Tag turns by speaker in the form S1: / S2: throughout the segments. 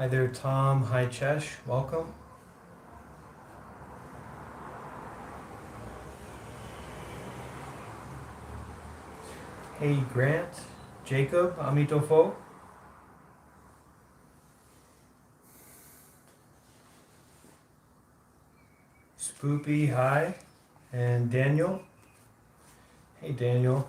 S1: Hi there, Tom. Hi, Chesh. Welcome. Hey, Grant. Jacob. Amitofo. Spoopy. Hi. And Daniel. Hey, Daniel.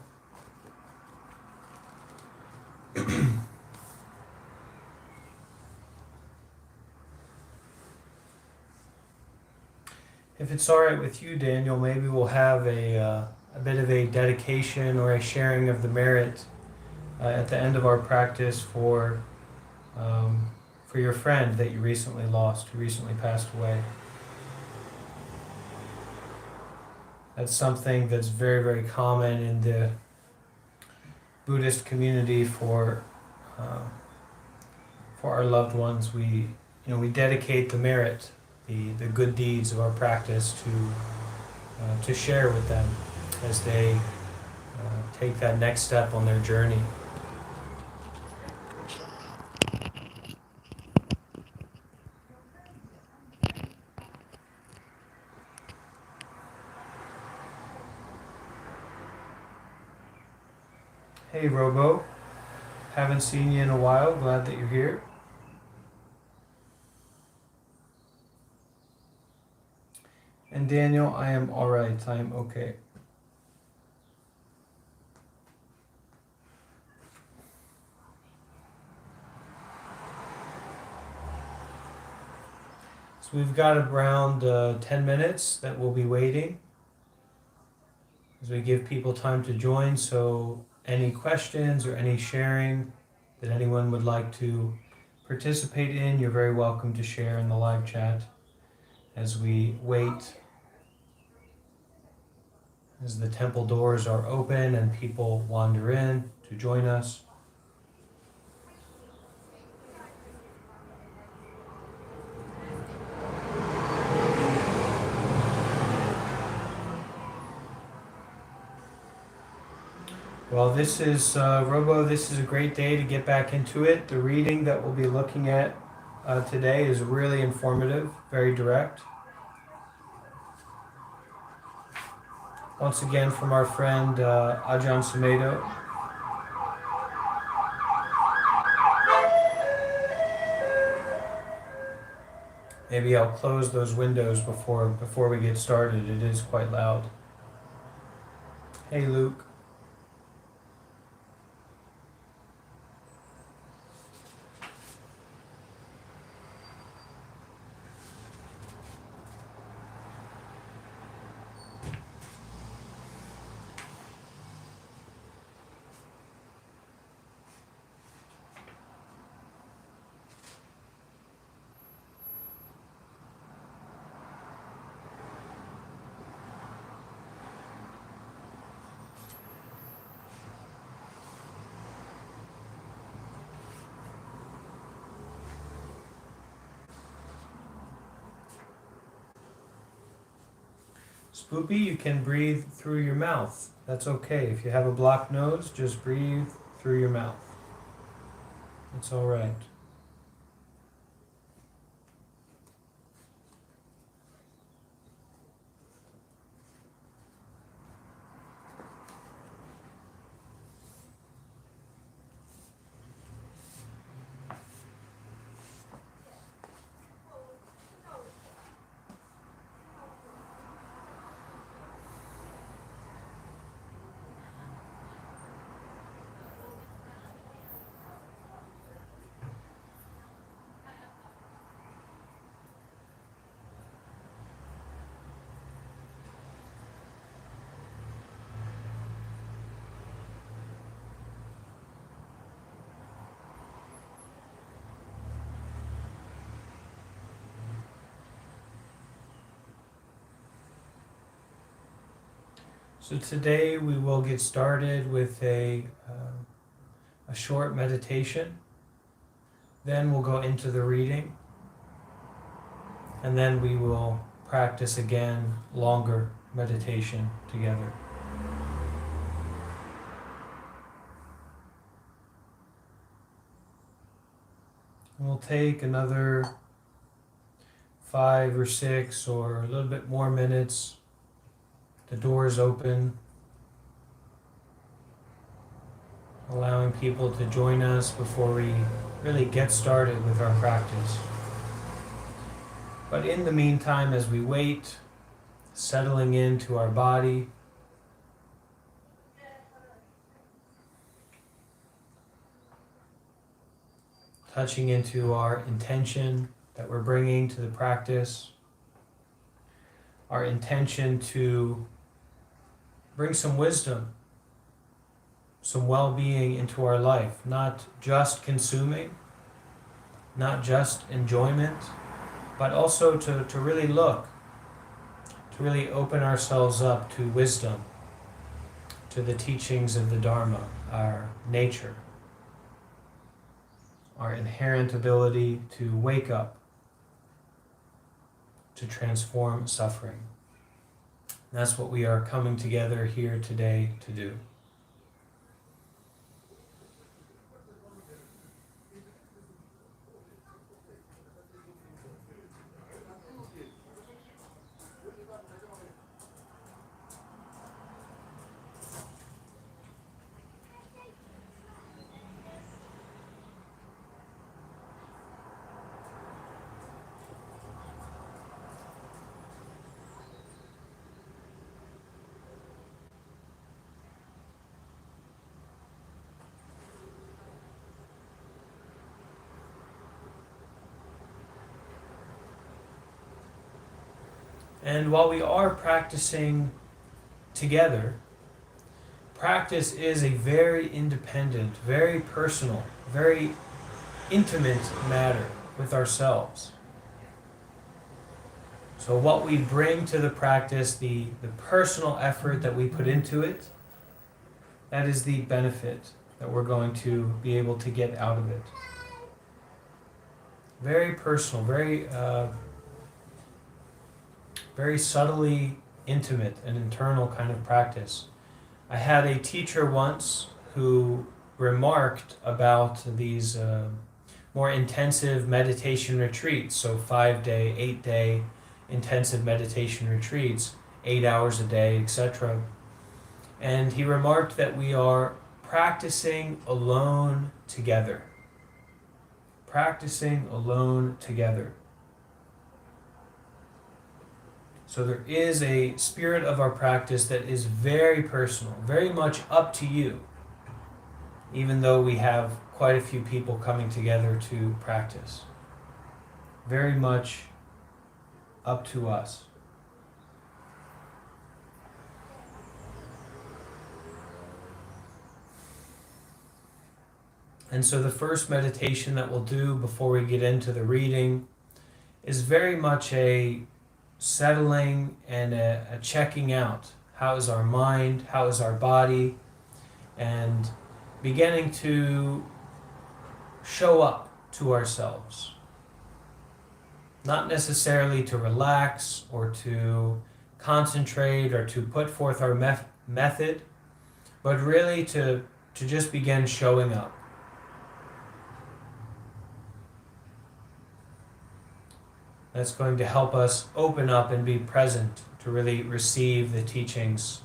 S1: If it's all right with you, Daniel, maybe we'll have a bit of a dedication or a sharing of the merit at the end of our practice for your friend that you recently lost, who recently passed away. That's something that's very, very common in the Buddhist community uh, for our loved ones. We dedicate the merit, the good deeds of our practice to share with them as they take that next step on their journey. Hey, Robo. Haven't seen you in a while. Glad that you're here. And Daniel, I am all right. I am okay. So we've got around 10 minutes that we'll be waiting as we give people time to join. So any questions or any sharing that anyone would like to participate in, you're very welcome to share in the live chat as we wait, as the temple doors are open and people wander in to join us. Well, this is, Robo, this is a great day to get back into it. The reading that we'll be looking at today is really informative, very direct. Once again from our friend Ajahn Sumedho. Maybe I'll close those windows before we get started. It is quite loud. Hey, Luke. Spoopy, you can breathe through your mouth. That's okay. If you have a blocked nose, just breathe through your mouth. It's all right. So today we will get started with a short meditation. Then we'll go into the reading. And then we will practice again longer meditation together. We'll take another 5 or 6 or a little bit more minutes. The door is open, allowing people to join us before we really get started with our practice. But in the meantime, as we wait, settling into our body, touching into our intention that we're bringing to the practice, our intention to bring some wisdom, some well-being into our life, not just consuming, not just enjoyment, but also to really look, to really open ourselves up to wisdom, to the teachings of the Dharma, our nature, our inherent ability to wake up, to transform suffering. That's what we are coming together here today to do. And while we are practicing together, practice is a very independent, very personal, very intimate matter with ourselves. So what we bring to the practice, the personal effort that we put into it, that is the benefit that we're going to be able to get out of it. Very personal, very subtly intimate and internal kind of practice. I had a teacher once who remarked about these more intensive meditation retreats, so 5-day, 8-day intensive meditation retreats, 8 hours a day, etc. And he remarked that we are practicing alone together. Practicing alone together. So there is a spirit of our practice that is very personal, very much up to you, even though we have quite a few people coming together to practice. Very much up to us. And so the first meditation that we'll do before we get into the reading is very much a settling and a checking out. How is our mind? How is our body? And beginning to show up to ourselves. Not necessarily to relax or to concentrate or to put forth our method, but really to just begin showing up. That's going to help us open up and be present to really receive the teachings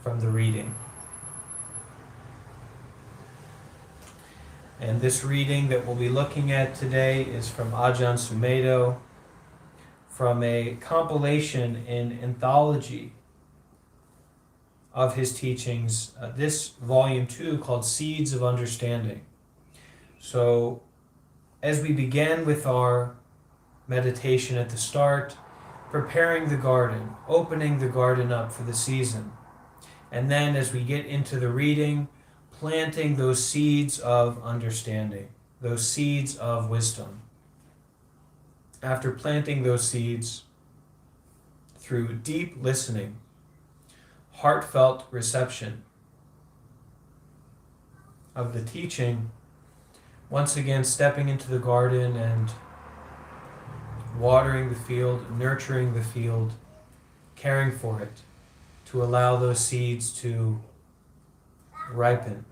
S1: from the reading. And this reading that we'll be looking at today is from Ajahn Sumedho, from a compilation in anthology of his teachings, this volume 2 called Seeds of Understanding. So as we begin with our meditation at the start, preparing the garden, opening the garden up for the season. And then as we get into the reading, planting those seeds of understanding, those seeds of wisdom. After planting those seeds through deep listening, heartfelt reception of the teaching, once again stepping into the garden and watering the field, nurturing the field, caring for it, to allow those seeds to ripen.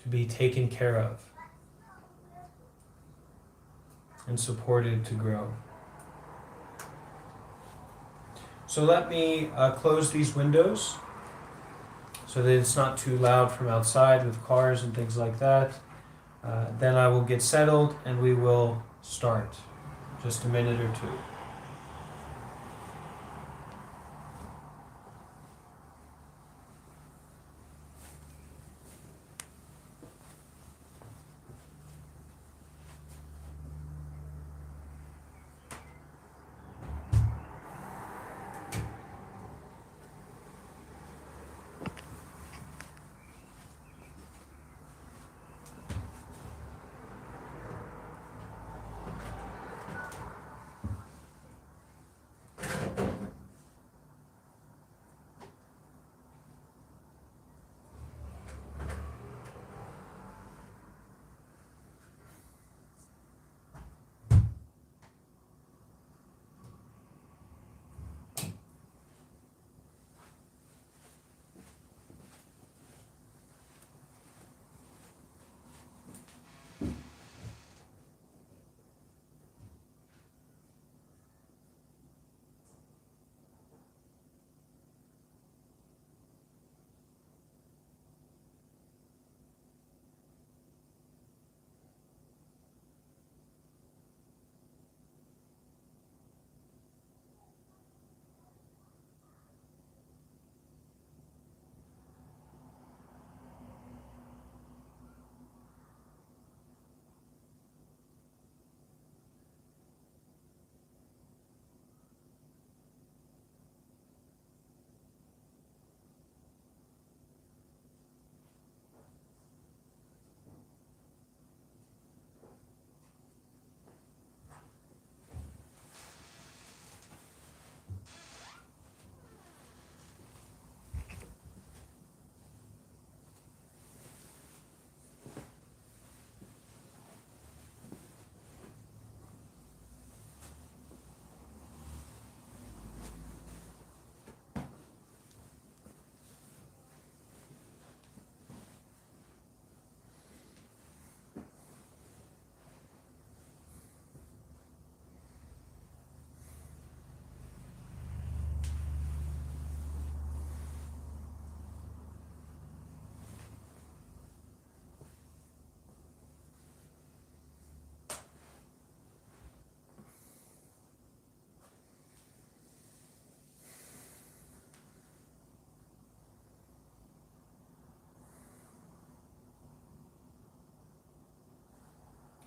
S1: to be taken care of and supported to grow. So let me close these windows so that it's not too loud from outside with cars and things like that. Then I will get settled and we will start. Just a minute or two.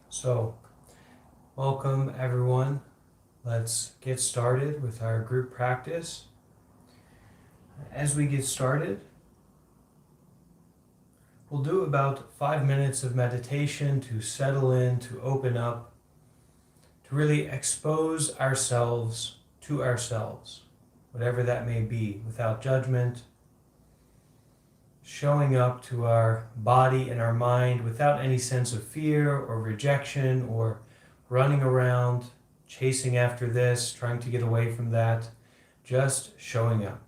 S1: So, welcome everyone. Let's get started with our group practice. As we get started, we'll do about 5 minutes of meditation to settle in, to open up, to really expose ourselves to ourselves, whatever that may be, without judgment, showing up to our body and our mind without any sense of fear or rejection or running around, chasing after this, trying to get away from that, just showing up.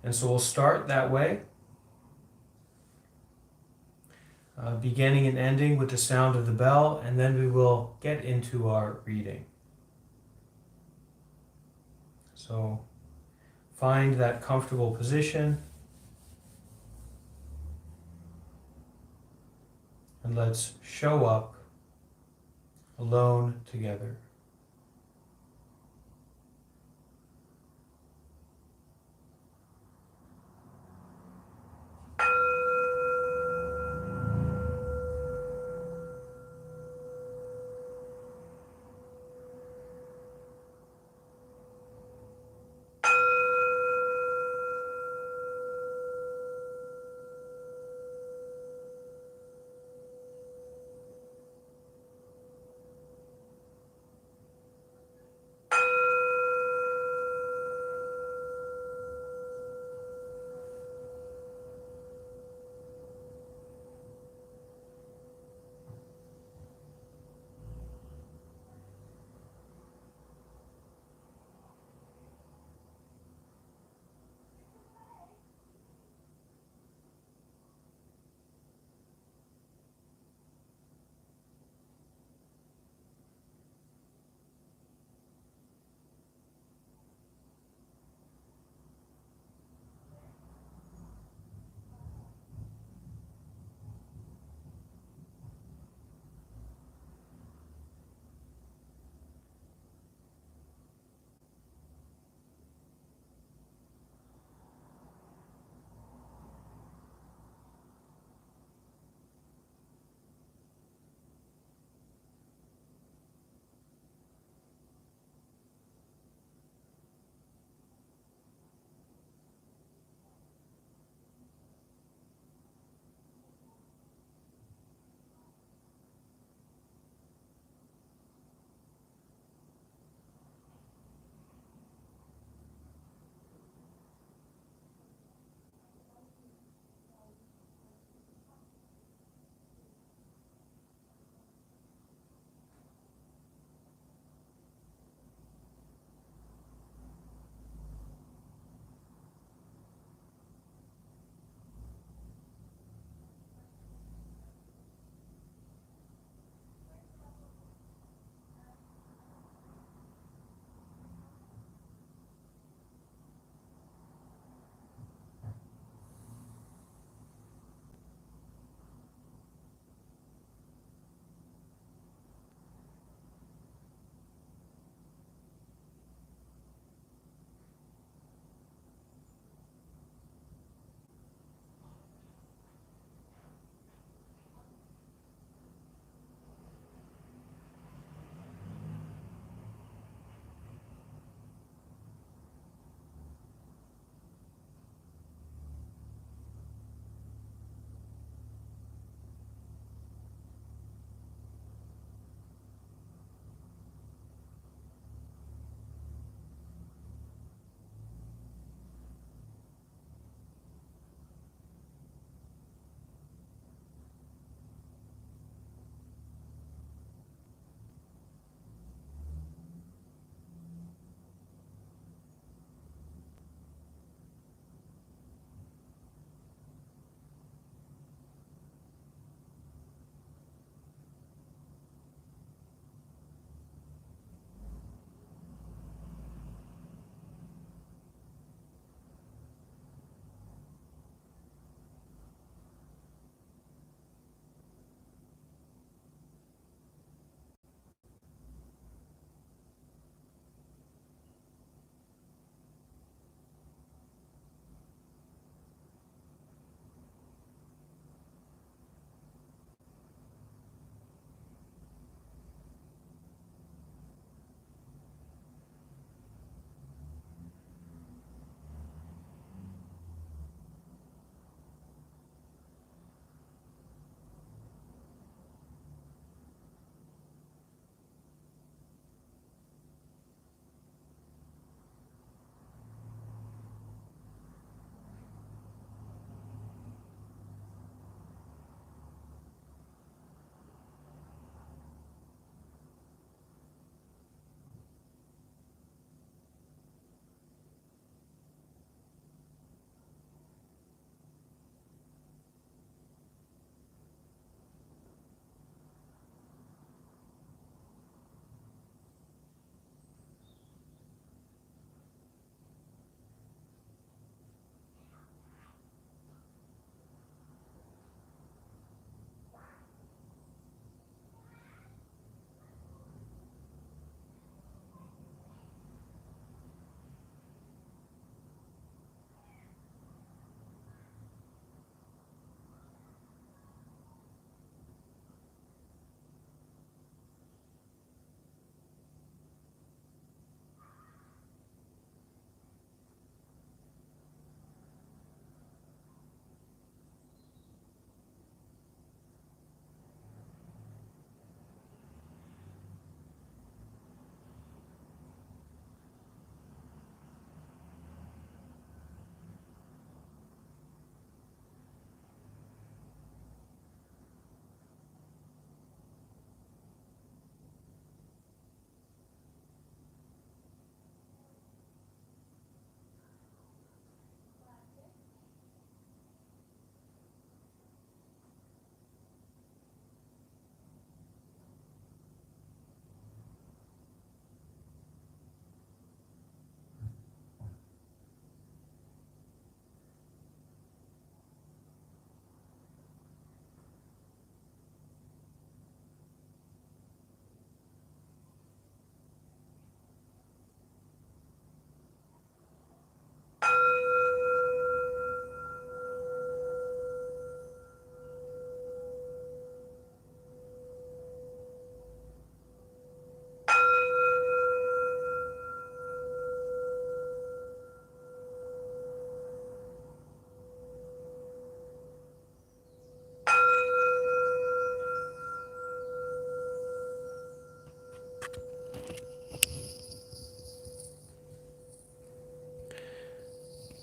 S1: And so we'll start that way, beginning and ending with the sound of the bell, and then we will get into our reading. So find that comfortable position, and let's show up alone together.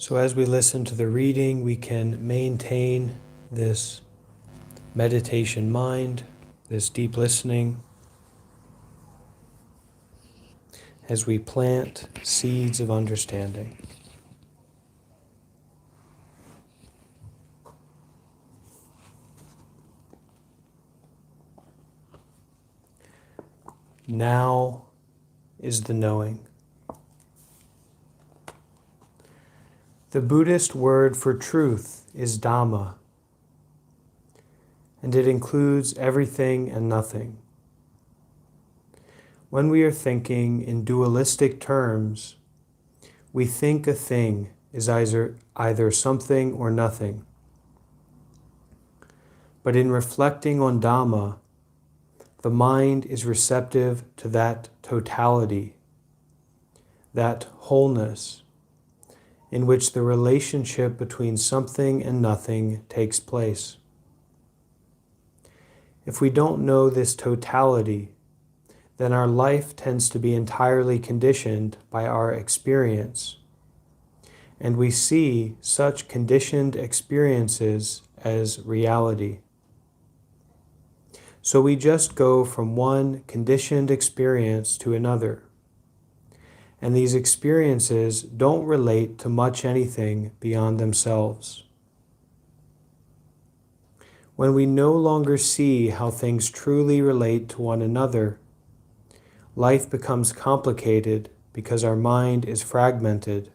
S1: So as we listen to the reading, we can maintain this meditation mind, this deep listening, as we plant seeds of understanding. Now is the knowing. The Buddhist word for truth is Dhamma, and it includes everything and nothing. When we are thinking in dualistic terms, we think a thing is either something or nothing. But in reflecting on Dhamma, the mind is receptive to that totality, that wholeness, in which the relationship between something and nothing takes place. If we don't know this totality, then our life tends to be entirely conditioned by our experience, and we see such conditioned experiences as reality. So we just go from one conditioned experience to another, and these experiences don't relate to much anything beyond themselves. When we no longer see how things truly relate to one another, life becomes complicated because our mind is fragmented.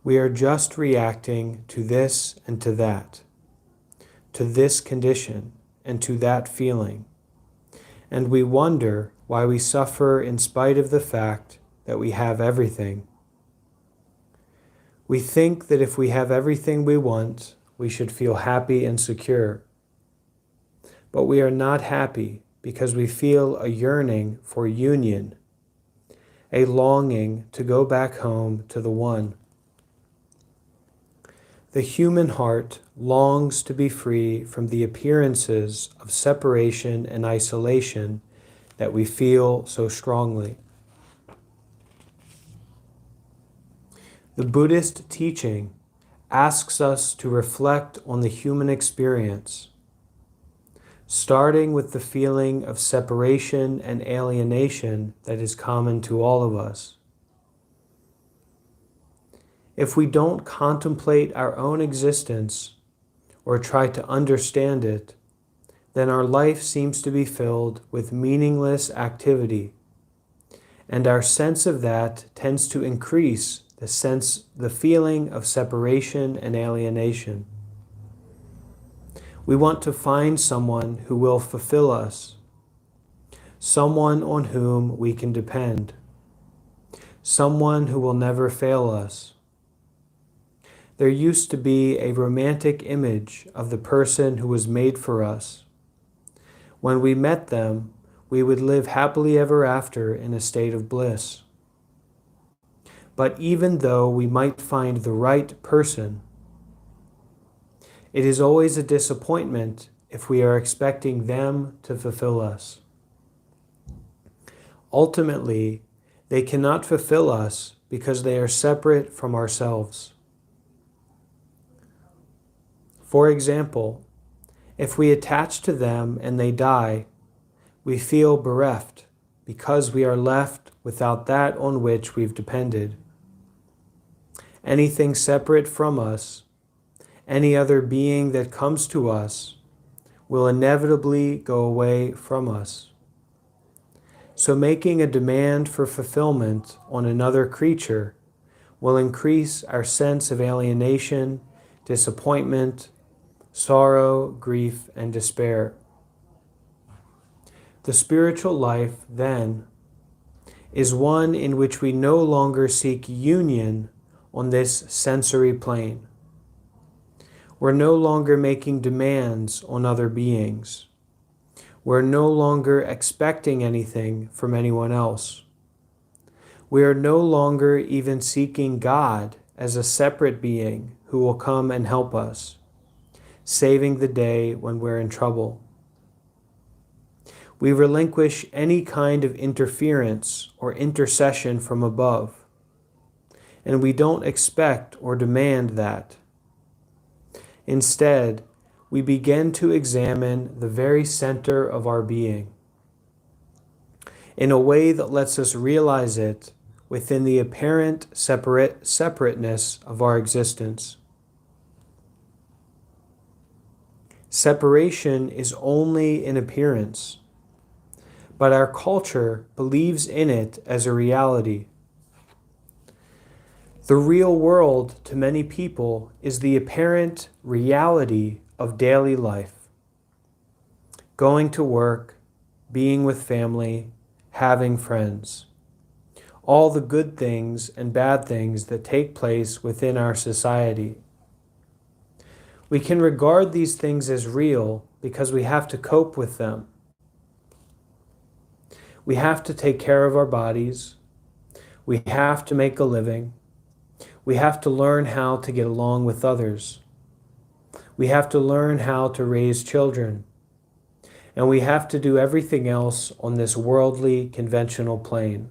S1: We are just reacting to this and to that, to this condition and to that feeling, and we wonder why we suffer in spite of the fact that we have everything. We think that if we have everything we want, we should feel happy and secure. But we are not happy because we feel a yearning for union, a longing to go back home to the One. The human heart longs to be free from the appearances of separation and isolation that we feel so strongly. The Buddhist teaching asks us to reflect on the human experience, starting with the feeling of separation and alienation that is common to all of us. If we don't contemplate our own existence or try to understand it, then our life seems to be filled with meaningless activity, and our sense of that tends to increase the feeling of separation and alienation. We want to find someone who will fulfill us, someone on whom we can depend, someone who will never fail us. There used to be a romantic image of the person who was made for us. When we met them, we would live happily ever after in a state of bliss. But even though we might find the right person, it is always a disappointment if we are expecting them to fulfill us. Ultimately, they cannot fulfill us because they are separate from ourselves. For example, if we attach to them and they die, we feel bereft because we are left without that on which we've depended. Anything separate from us, any other being that comes to us, will inevitably go away from us. So making a demand for fulfillment on another creature will increase our sense of alienation, disappointment, sorrow, grief, and despair. The spiritual life, then, is one in which we no longer seek union on this sensory plane. We're no longer making demands on other beings. We're no longer expecting anything from anyone else. We are no longer even seeking God as a separate being who will come and help us, saving the day when we're in trouble. We relinquish any kind of interference or intercession from above, and we don't expect or demand that. Instead, we begin to examine the very center of our being in a way that lets us realize it within the apparent separateness of our existence. Separation is only an appearance, but our culture believes in it as a reality. The real world to many people is the apparent reality of daily life. Going to work, being with family, having friends. All the good things and bad things that take place within our society. We can regard these things as real because we have to cope with them. We have to take care of our bodies. We have to make a living. We have to learn how to get along with others. We have to learn how to raise children. And we have to do everything else on this worldly, conventional plane.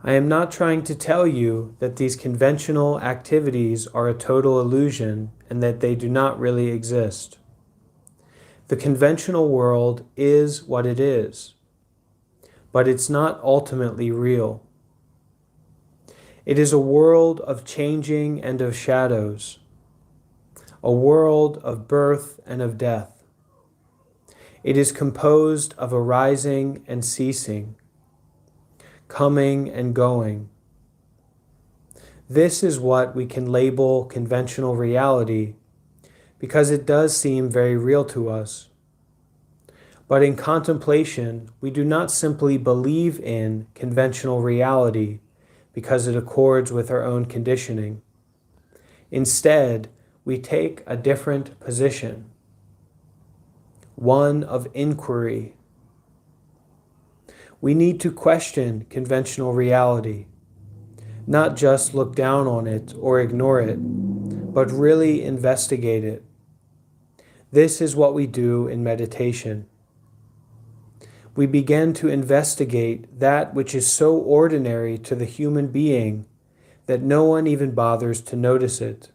S1: I am not trying to tell you that these conventional activities are a total illusion and that they do not really exist. The conventional world is what it is, but it's not ultimately real. It is a world of changing and of shadows, a world of birth and of death. It is composed of arising and ceasing, coming and going. This is what we can label conventional reality because it does seem very real to us. But in contemplation, we do not simply believe in conventional reality because it accords with our own conditioning. Instead, we take a different position, one of inquiry. We need to question conventional reality, not just look down on it or ignore it, but really investigate it. This is what we do in meditation. We begin to investigate that which is so ordinary to the human being that no one even bothers to notice it.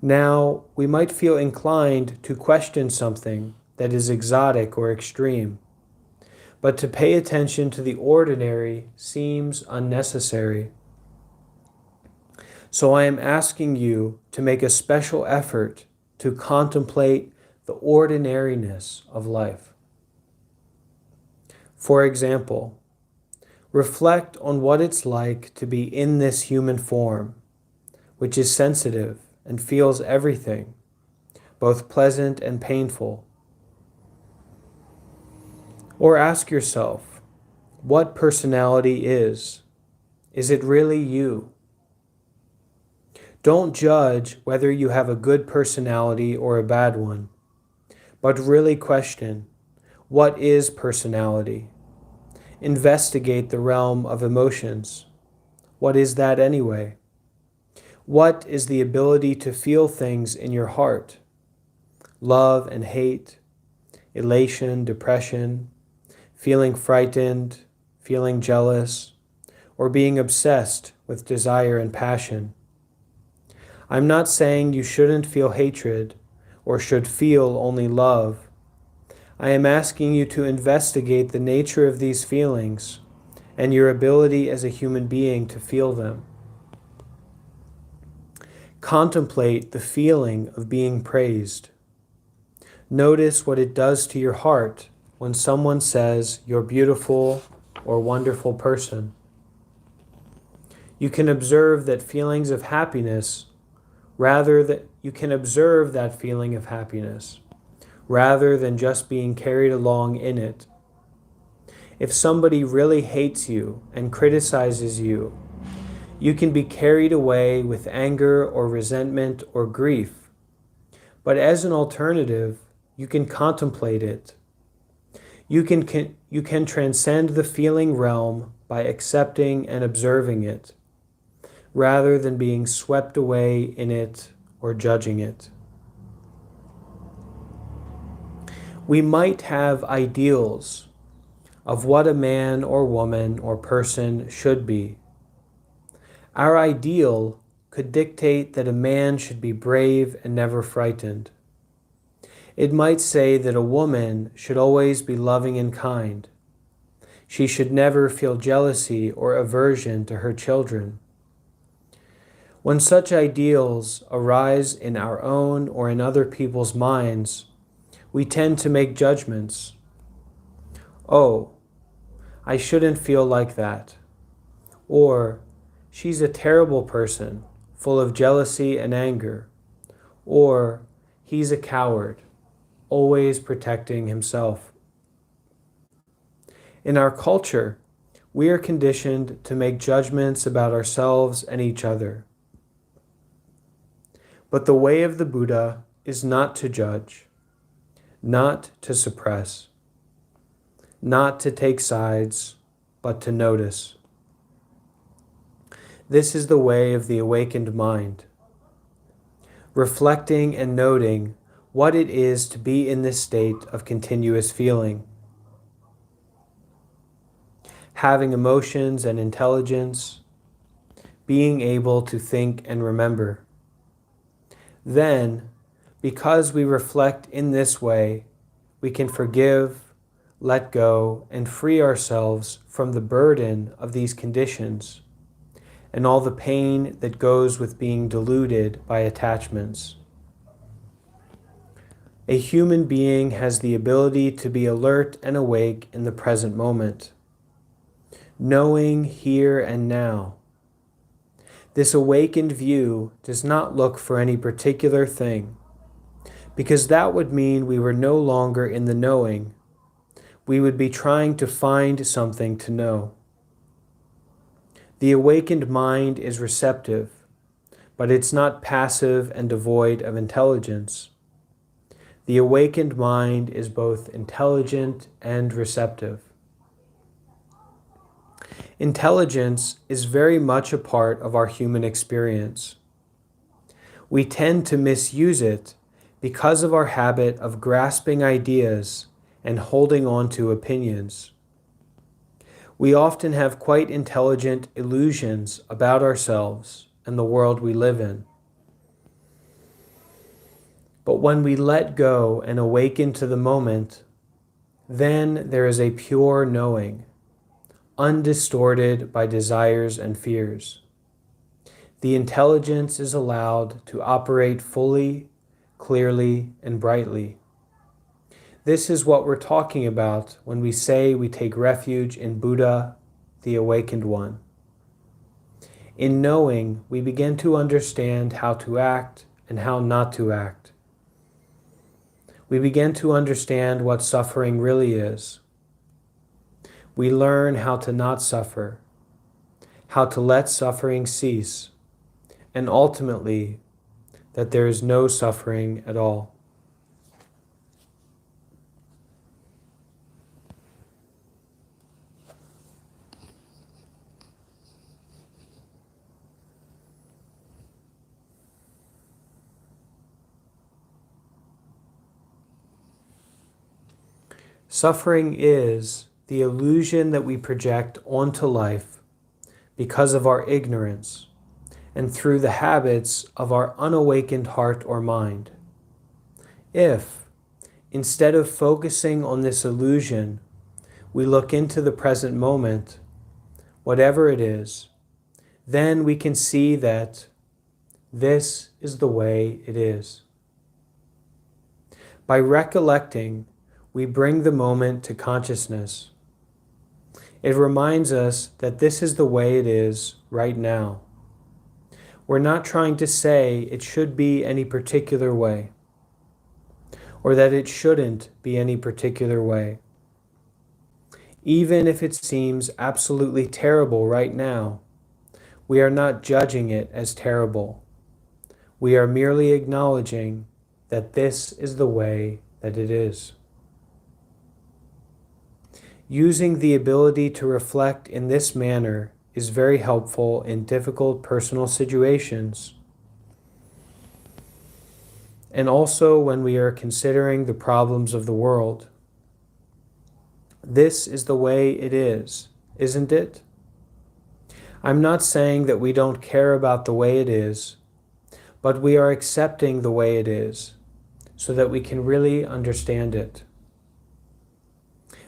S1: Now, we might feel inclined to question something that is exotic or extreme, but to pay attention to the ordinary seems unnecessary. So I am asking you to make a special effort to contemplate the ordinariness of life. For example, reflect on what it's like to be in this human form, which is sensitive and feels everything, both pleasant and painful. Or ask yourself, what personality is? Is it really you? Don't judge whether you have a good personality or a bad one, but really question, what is personality? Investigate the realm of emotions. What is that anyway? What is the ability to feel things in your heart? Love and hate, elation, depression, feeling frightened, feeling jealous, or being obsessed with desire and passion. I'm not saying you shouldn't feel hatred or should feel only love. I am asking you to investigate the nature of these feelings and your ability as a human being to feel them. Contemplate the feeling of being praised. Notice what it does to your heart when someone says you're beautiful or wonderful person. You can observe that feelings of happiness rather than just being carried along in it. If somebody really hates you and criticizes you, you can be carried away with anger or resentment or grief. But as an alternative, you can contemplate it. You can transcend the feeling realm by accepting and observing it, rather than being swept away in it or judging it. We might have ideals of what a man or woman or person should be. Our ideal could dictate that a man should be brave and never frightened. It might say that a woman should always be loving and kind. She should never feel jealousy or aversion to her children. When such ideals arise in our own or in other people's minds, we tend to make judgments. Oh, I shouldn't feel like that. Or, she's a terrible person, full of jealousy and anger. Or, he's a coward, always protecting himself. In our culture, we are conditioned to make judgments about ourselves and each other. But the way of the Buddha is not to judge, not to suppress, not to take sides, but to notice. This is the way of the awakened mind, reflecting and noting what it is to be in this state of continuous feeling, having emotions and intelligence, being able to think and remember. Then, because we reflect in this way, we can forgive, let go, and free ourselves from the burden of these conditions and all the pain that goes with being deluded by attachments. A human being has the ability to be alert and awake in the present moment, knowing here and now. This awakened view does not look for any particular thing, because that would mean we were no longer in the knowing. We would be trying to find something to know. The awakened mind is receptive, but it's not passive and devoid of intelligence. The awakened mind is both intelligent and receptive. Intelligence is very much a part of our human experience. We tend to misuse it because of our habit of grasping ideas and holding on to opinions. We often have quite intelligent illusions about ourselves and the world we live in. But when we let go and awaken to the moment, then there is a pure knowing, undistorted by desires and fears. The intelligence is allowed to operate fully, clearly, and brightly. This is what we're talking about when we say we take refuge in Buddha, the awakened one. In knowing, we begin to understand how to act and how not to act. We begin to understand what suffering really is. We learn how to not suffer, how to let suffering cease, and ultimately, that there is no suffering at all. Suffering is the illusion that we project onto life because of our ignorance and through the habits of our unawakened heart or mind. If, instead of focusing on this illusion, we look into the present moment, whatever it is, then we can see that this is the way it is. By recollecting, we bring the moment to consciousness. It reminds us that this is the way it is right now. We're not trying to say it should be any particular way, or that it shouldn't be any particular way. Even if it seems absolutely terrible right now, we are not judging it as terrible. We are merely acknowledging that this is the way that it is. Using the ability to reflect in this manner is very helpful in difficult personal situations and also when we are considering the problems of the world. This is the way it is, isn't it? I'm not saying that we don't care about the way it is, but we are accepting the way it is so that we can really understand it.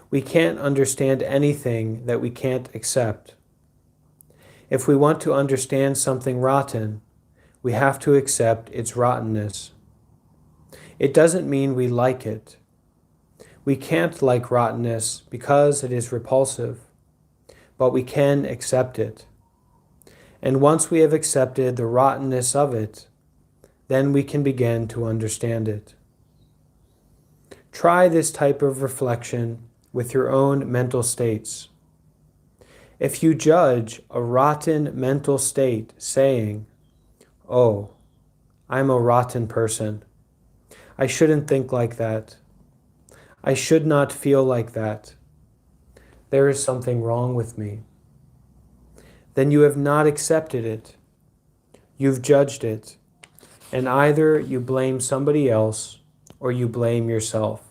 S1: We can't understand anything that we can't accept. If we want to understand something rotten, we have to accept its rottenness. It doesn't mean we like it. We can't like rottenness because it is repulsive, but we can accept it. And once we have accepted the rottenness of it, then we can begin to understand it. Try this type of reflection with your own mental states. If you judge a rotten mental state saying, "Oh, I'm a rotten person. I shouldn't think like that. I should not feel like that. There is something wrong with me," then you have not accepted it. You've judged it, and either you blame somebody else or you blame yourself.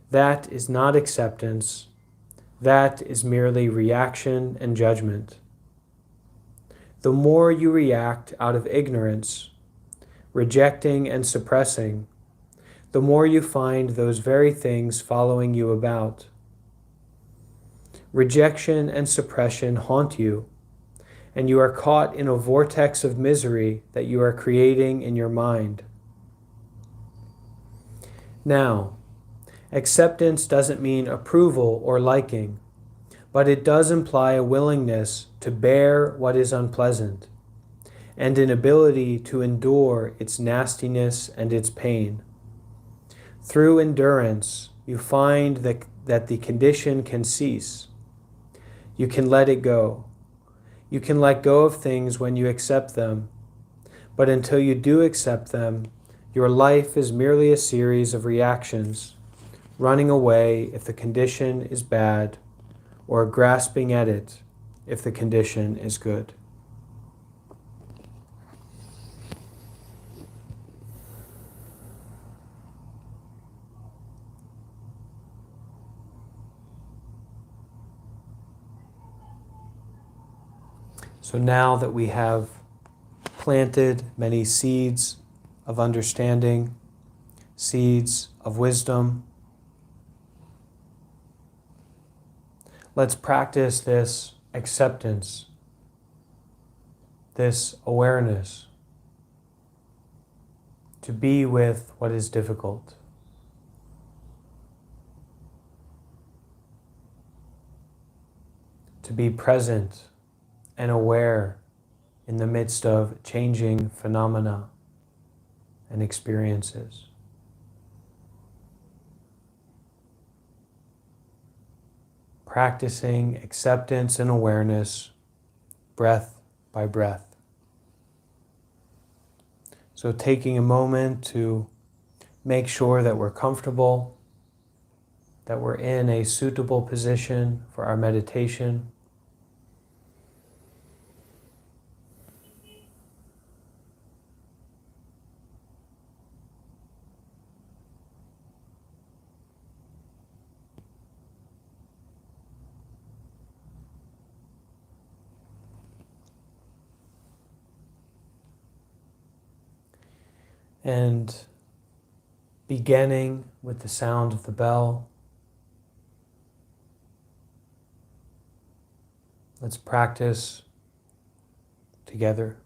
S1: That is not acceptance. That is merely reaction and judgment. The more you react out of ignorance, rejecting and suppressing, the more you find those very things following you about. Rejection and suppression haunt you, and you are caught in a vortex of misery that you are creating in your mind. Now, acceptance doesn't mean approval or liking, but it does imply a willingness to bear what is unpleasant, and an ability to endure its nastiness and its pain. Through endurance, you find that the condition can cease. You can let it go. You can let go of things when you accept them, but until you do accept them, your life is merely a series of reactions, running away if the condition is bad, or grasping at it if the condition is good. So now that we have planted many seeds of understanding, seeds of wisdom, let's practice this acceptance, this awareness, to be with what is difficult. To be present and aware in the midst of changing phenomena and experiences. Practicing acceptance and awareness, breath by breath. So taking a moment to make sure that we're comfortable, that we're in a suitable position for our meditation. And beginning with the sound of the bell, let's practice together.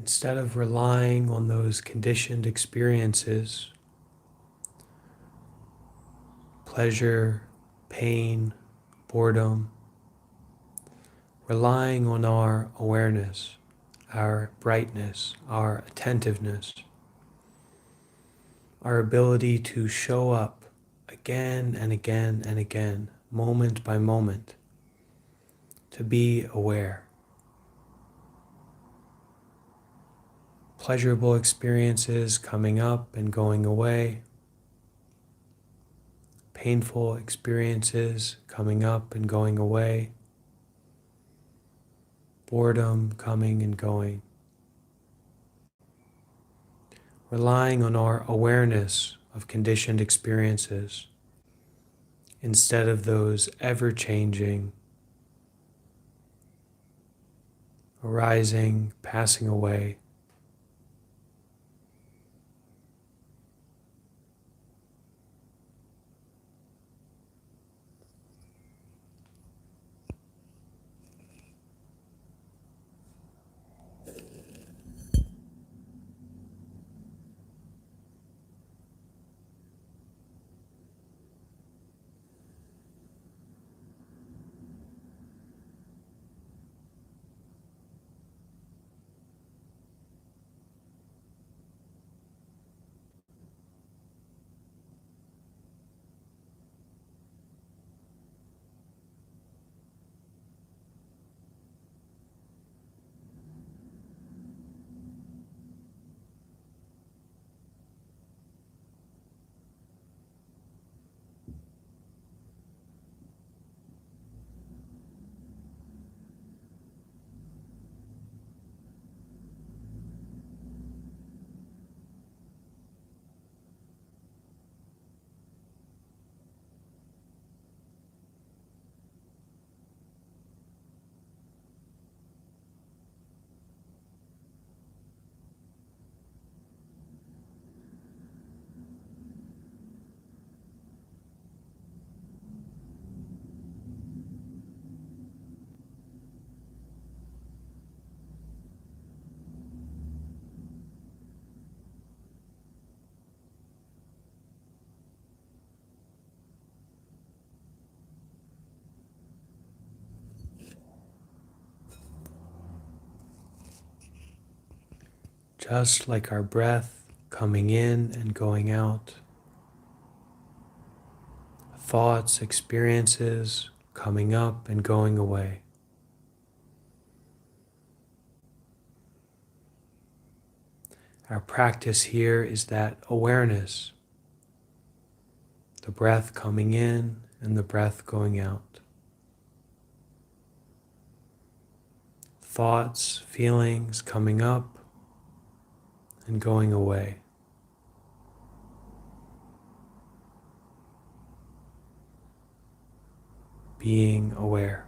S1: Instead of relying on those conditioned experiences, pleasure, pain, boredom, relying on our awareness, our brightness, our attentiveness, our ability to show up again and again and again, moment by moment, to be aware. Pleasurable experiences coming up and going away, painful experiences coming up and going away, boredom coming and going. Relying on our awareness of conditioned experiences instead of those ever-changing, arising, passing away. Just like our breath coming in and going out, thoughts, experiences coming up and going away. Our practice here is that awareness, the breath coming in and the breath going out. Thoughts, feelings coming up and going away. Being aware.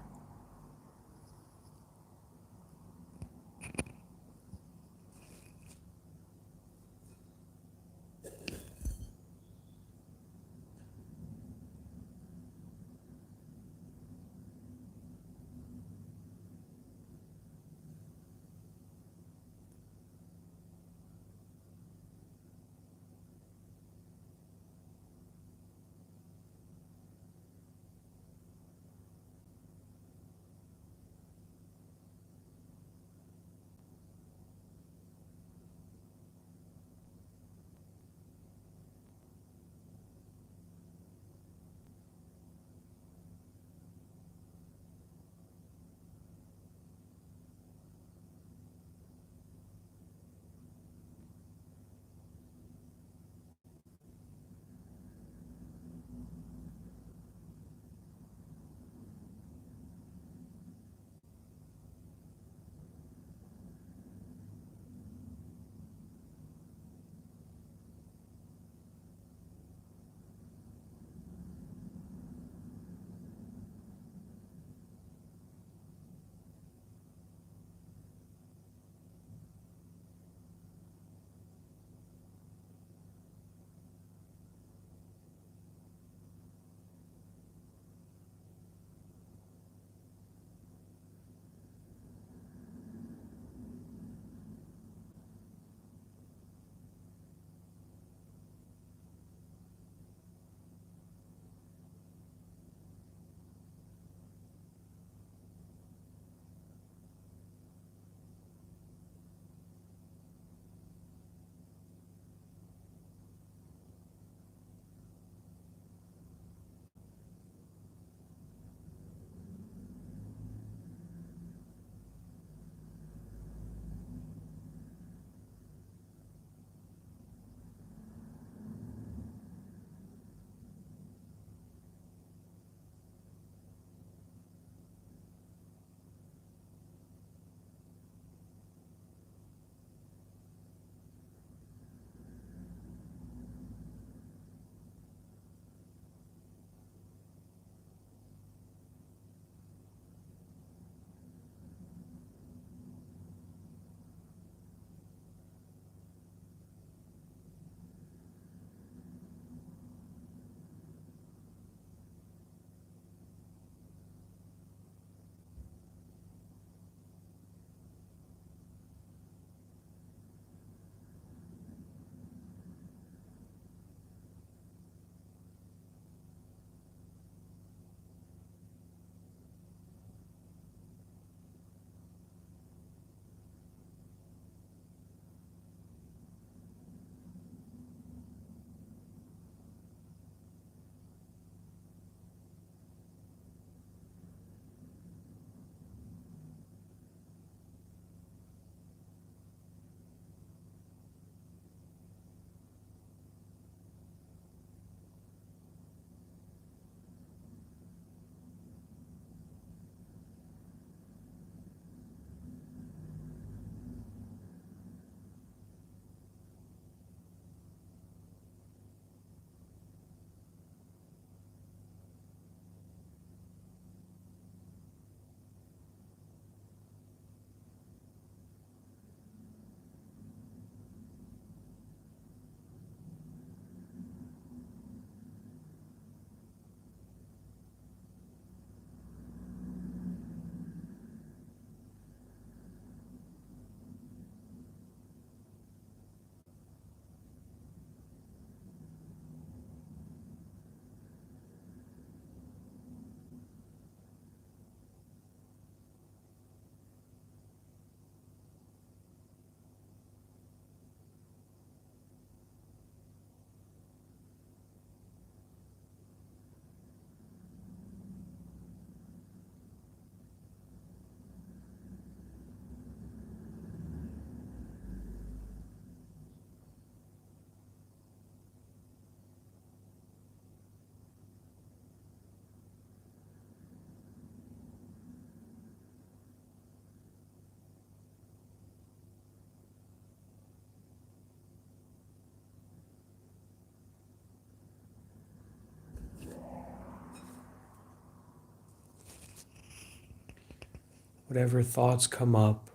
S1: whatever thoughts come up,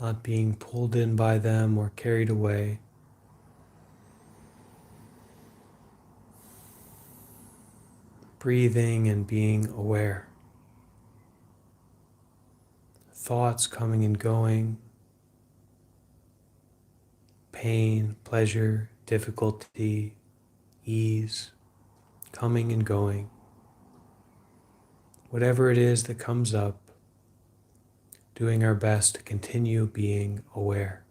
S1: not being pulled in by them or carried away. Breathing and being aware. Thoughts coming and going, pain, pleasure, difficulty, ease, coming and going. Whatever it is that comes up, doing our best to continue being aware.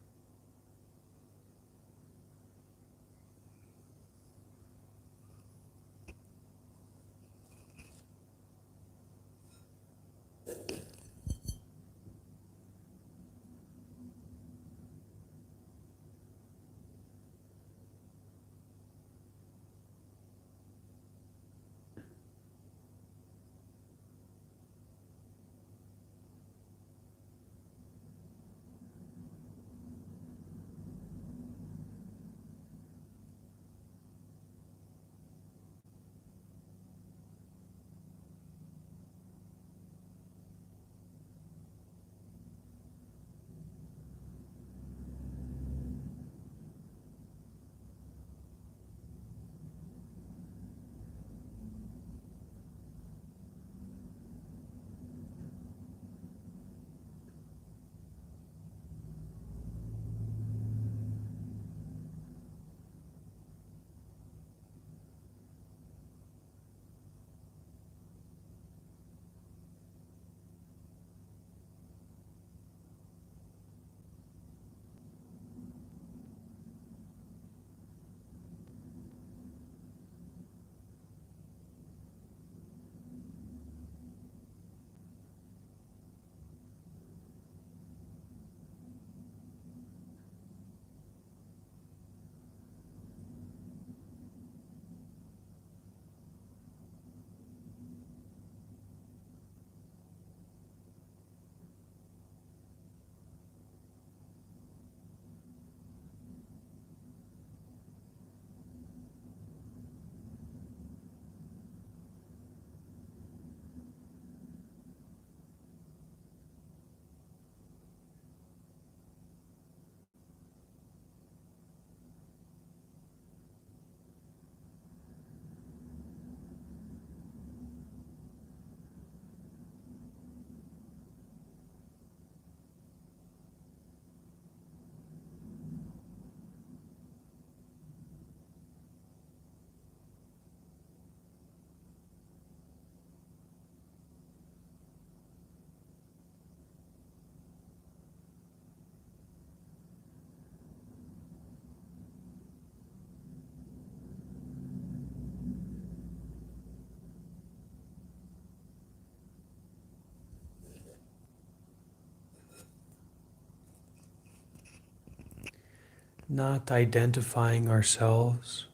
S1: Not identifying ourselves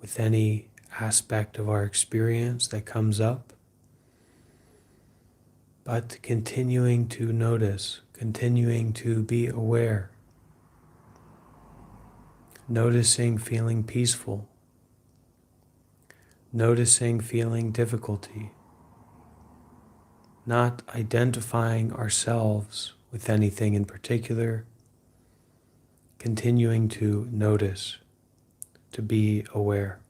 S1: with any aspect of our experience that comes up, but continuing to notice, continuing to be aware, noticing feeling peaceful, noticing feeling difficulty, not identifying ourselves with anything in particular, continuing to notice, to be aware.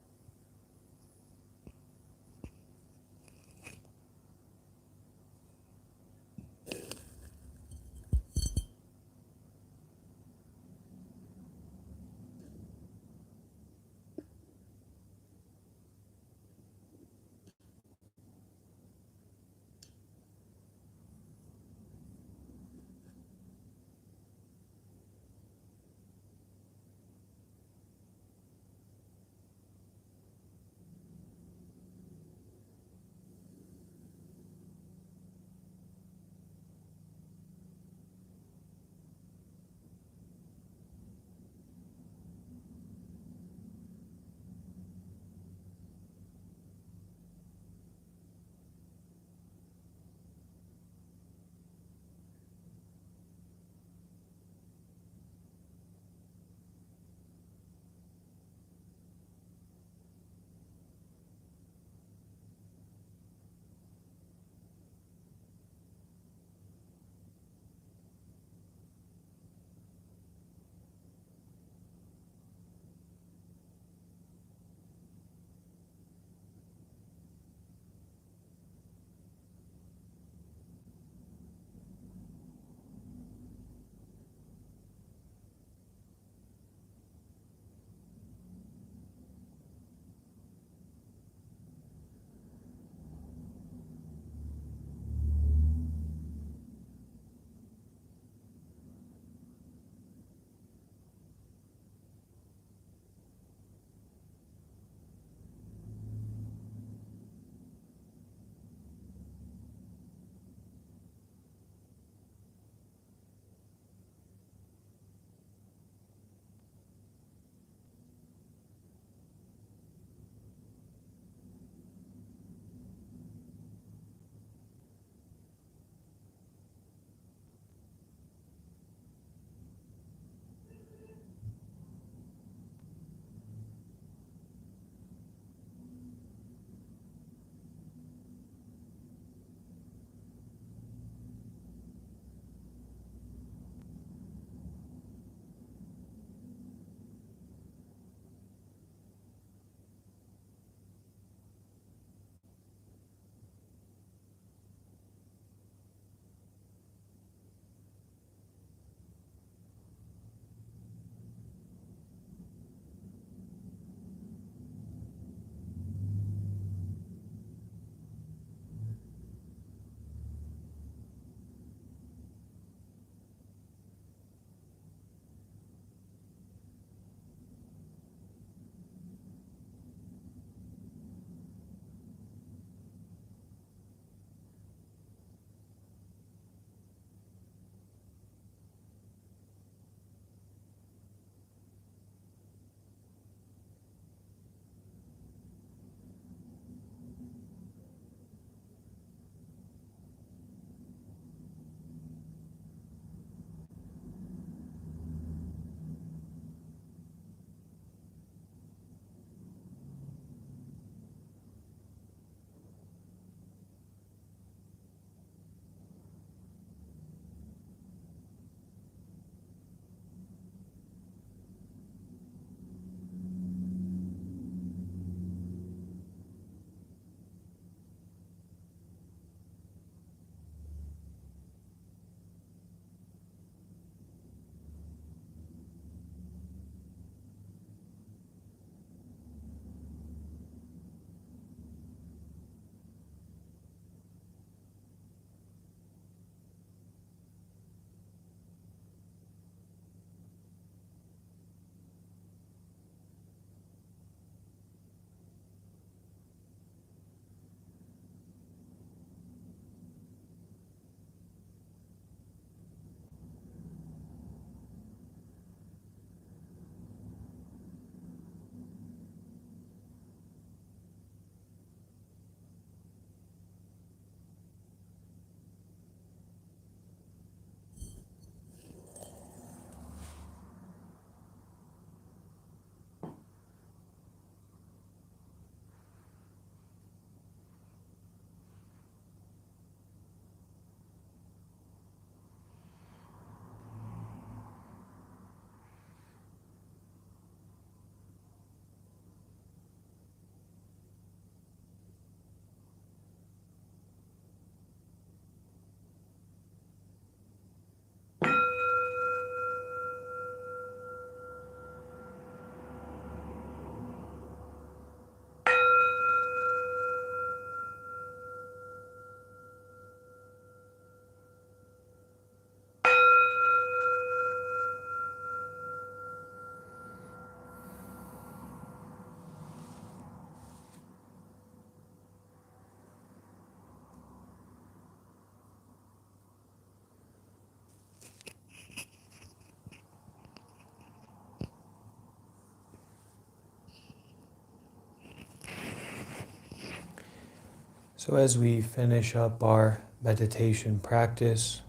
S1: So as we finish up our meditation practice,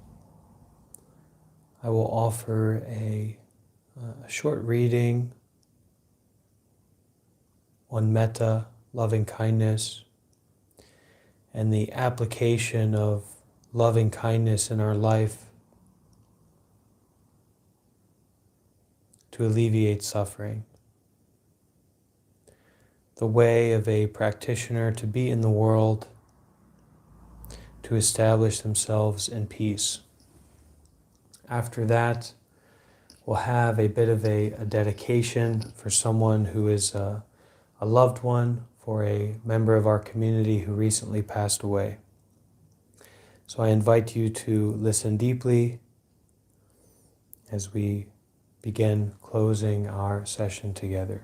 S1: I will offer a short reading on metta, loving kindness, and the application of loving kindness in our life to alleviate suffering. The way of a practitioner to be in the world, to establish themselves in peace. After that, we'll have a bit of a dedication for someone who is a loved one, for a member of our community who recently passed away. So I invite you to listen deeply as we begin closing our session together.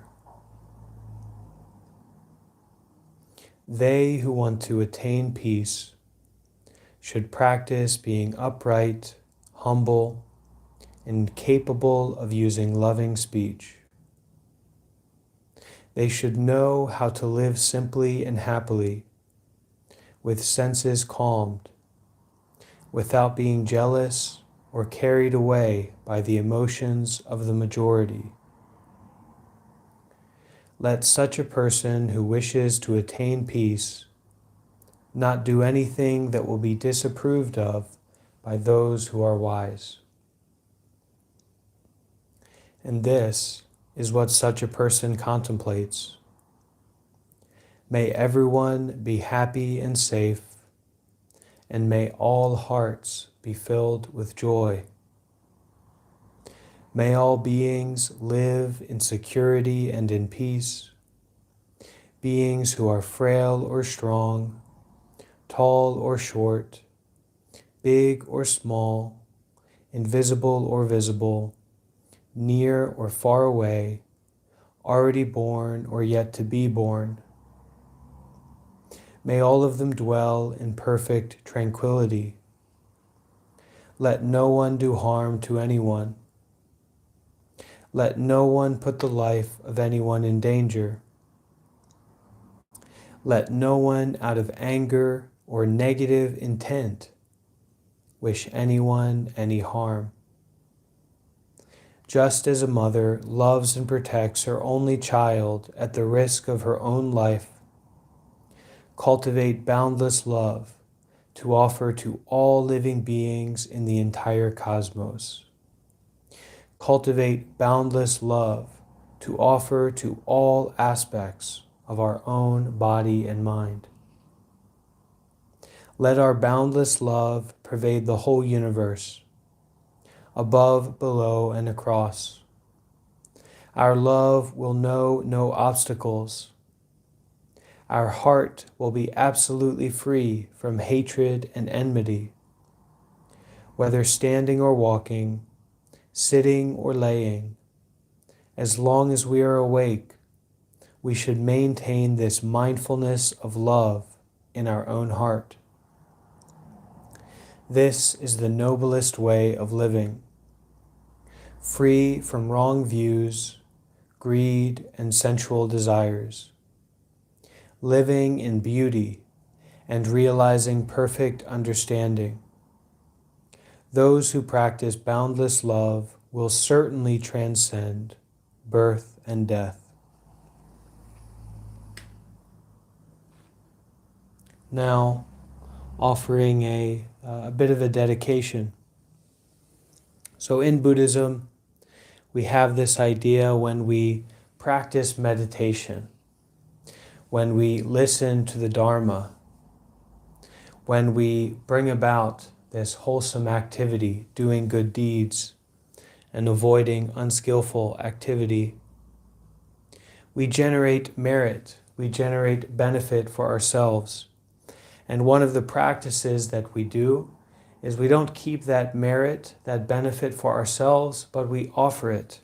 S1: They who want to attain peace should practice being upright, humble, and capable of using loving speech. They should know how to live simply and happily, with senses calmed, without being jealous or carried away by the emotions of the majority. Let such a person who wishes to attain peace not do anything that will be disapproved of by those who are wise. And this is what such a person contemplates. May everyone be happy and safe, and may all hearts be filled with joy. May all beings live in security and in peace, beings who are frail or strong, tall or short, big or small, invisible or visible, near or far away, already born or yet to be born. May all of them dwell in perfect tranquility. Let no one do harm to anyone. Let no one put the life of anyone in danger. Let no one out of anger or negative intent wish anyone any harm. Just as a mother loves and protects her only child at the risk of her own life, cultivate boundless love to offer to all living beings in the entire cosmos. Cultivate boundless love to offer to all aspects of our own body and mind. Let our boundless love pervade the whole universe, above, below, and across. Our love will know no obstacles. Our heart will be absolutely free from hatred and enmity. Whether standing or walking, sitting or laying, as long as we are awake, we should maintain this mindfulness of love in our own heart. This is the noblest way of living, free from wrong views, greed, and sensual desires, living in beauty and realizing perfect understanding. Those who practice boundless love will certainly transcend birth and death. Now, offering a bit of a dedication. So in Buddhism, we have this idea when we practice meditation, when we listen to the Dharma, when we bring about this wholesome activity, doing good deeds and avoiding unskillful activity, we generate merit, we generate benefit for ourselves. And one of the practices that we do is we don't keep that merit, that benefit for ourselves, but we offer it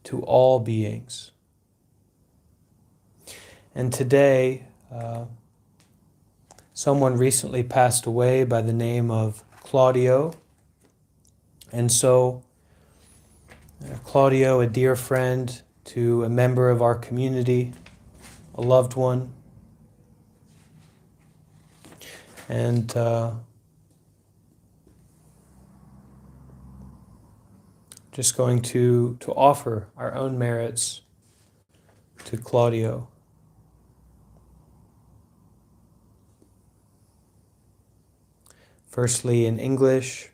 S1: to all beings. And today, someone recently passed away by the name of Claudio. And so, Claudio, a dear friend to a member of our community, a loved one, And just going to offer our own merits to Claudio. Firstly in English,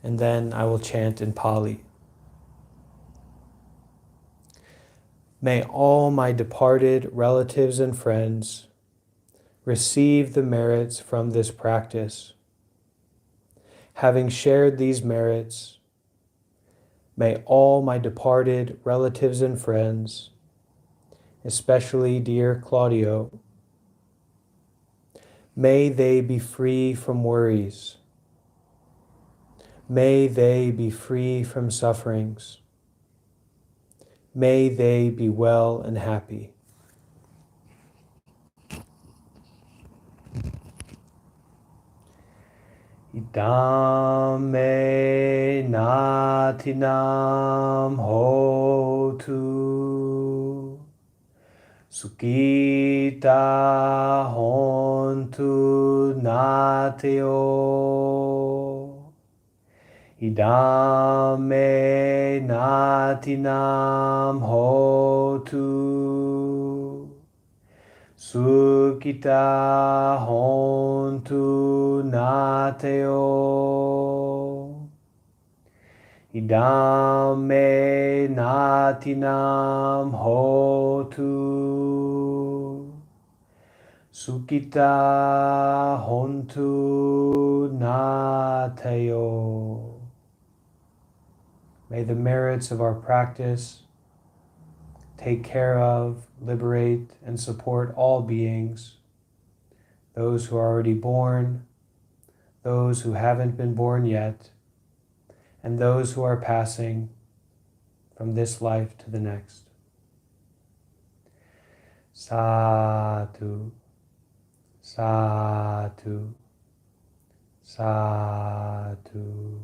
S1: and then I will chant in Pali. May all my departed relatives and friends receive the merits from this practice. Having shared these merits, may all my departed relatives and friends, especially dear Claudio, may they be free from worries. May they be free from sufferings. May they be well and happy. Idam me natinam hotu. Sukita hontu nateo. Idam me natinam hotu. Sukita hontu nateo. Idam me natinam hotu. Sukita hontu nateo. May the merits of our practice take care of, liberate, and support all beings, those who are already born, those who haven't been born yet, and those who are passing from this life to the next. Sadhu, sadhu, sadhu.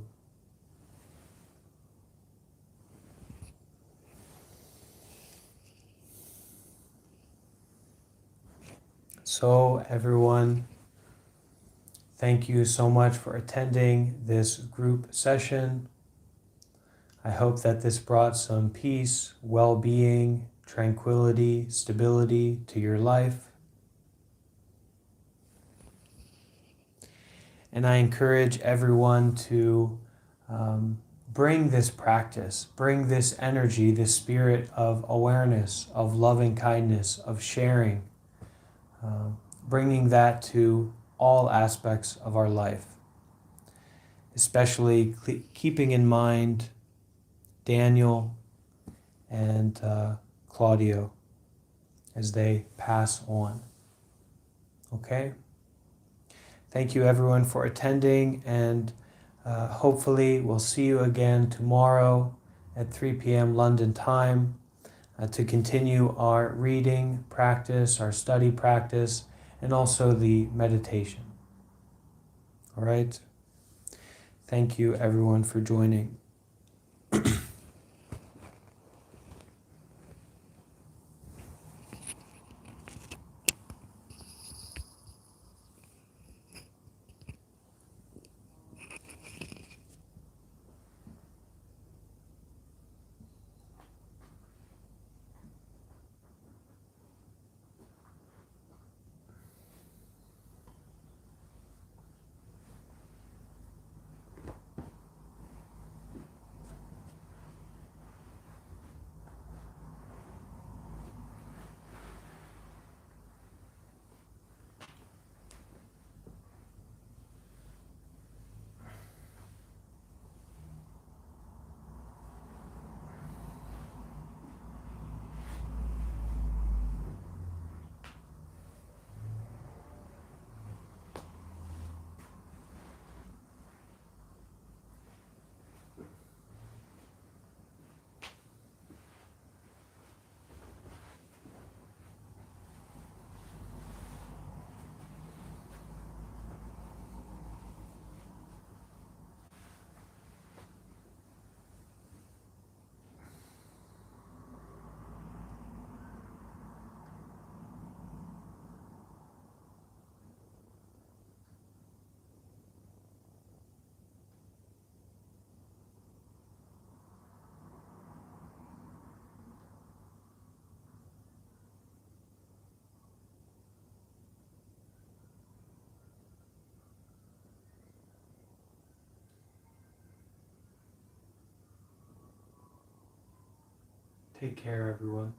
S1: So everyone, thank you so much for attending this group session. I hope that this brought some peace, well-being, tranquility, stability to your life. And I encourage everyone to bring this practice, bring this energy, this spirit of awareness, of loving kindness, of sharing, bringing that to all aspects of our life, especially keeping in mind Daniel and Claudio as they pass on. Okay? Thank you everyone for attending, and hopefully we'll see you again tomorrow at 3 p.m. London time to continue our reading practice, our study practice, and also the meditation. All right? Thank you everyone for joining. Take care, everyone.